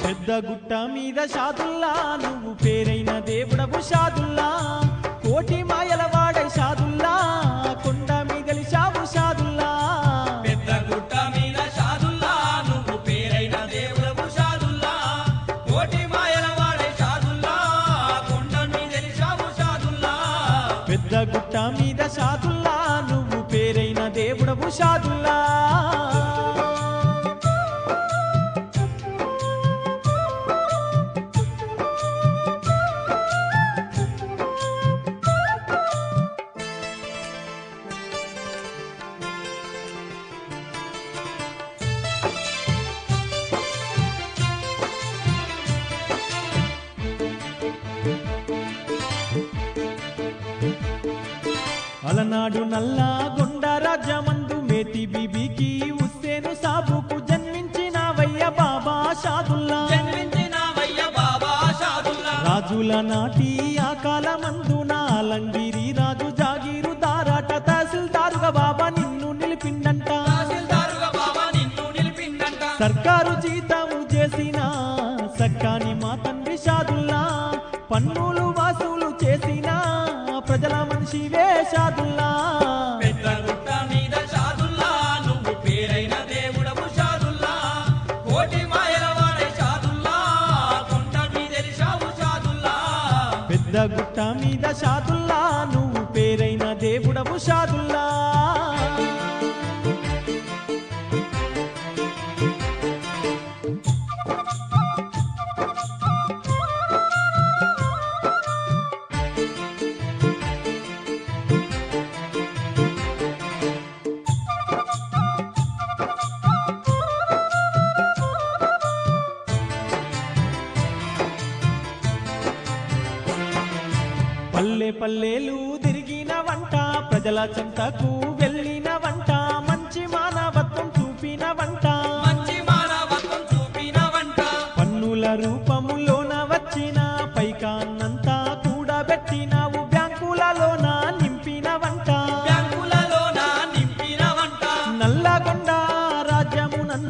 పెద్ద గుట్ట మీద షాదుల్లా నువ్వు పేరైన దేవుడవు షాదుల్లా కోటి మాయల వాడై షాదుల్లా కొండ మీదలిశావు షాదుల్లా పెద్ద గుట్ట మీద షాదుల్లా నువ్వు పేరైన దేవుడవు షాదుల్లా కోటి మాయల వాడై షాదుల్లా కొండ మీదలిశావు షాదుల్లా పెద్ద గుట్ట మీద షాదుల్లా నువ్వు పేరైన దేవుడవు షాదుల్లా అలనాడు నల్లా గొండ రాజ్యమందు మేతి బీబీకి హుస్సేను సాబుకు జన్మించినవయ్య బాబా షాదుల్లా జన్మించినవయ్య బాబా షాదుల్లా రాజుల నాటి ఆ కాలమందున ఆలంగిరి రాజు జాగీరు దారాట తహసీల్దారుగా బాబా నిన్ను నిలిపిండంట తహసీల్దారుగా బాబా నిన్ను నిలిపిండంట సర్కారు జీతము చేసిన సక్కాని మా తండ్రి షాదుల్లా పన్నులు వాసులు చేసిన ప్రజల మనిషివే షాదుల్లా పెద్ద గుట్ట మీద షాదుల్లా నువ్వు పేరైన దేవుడవు షాదుల్లా కోటి మాయల వాడై షాదుల్లా కొండ మీదెలిశావు షాదుల్లా పెద్ద గుట్ట మీద షాదుల్లా నువ్వు పేరైన దేవుడవు షాదుల్లా పల్లె పల్లెలు తిరిగిన వంట ప్రజల చెంతకు వెళ్ళిన వంట మంచి మానవత్వం చూపిన వంట మంచి మానవత్వం చూపిన వంట పన్నుల రూపములోన వచ్చిన పైకాన్నంతా కూడబెట్టిన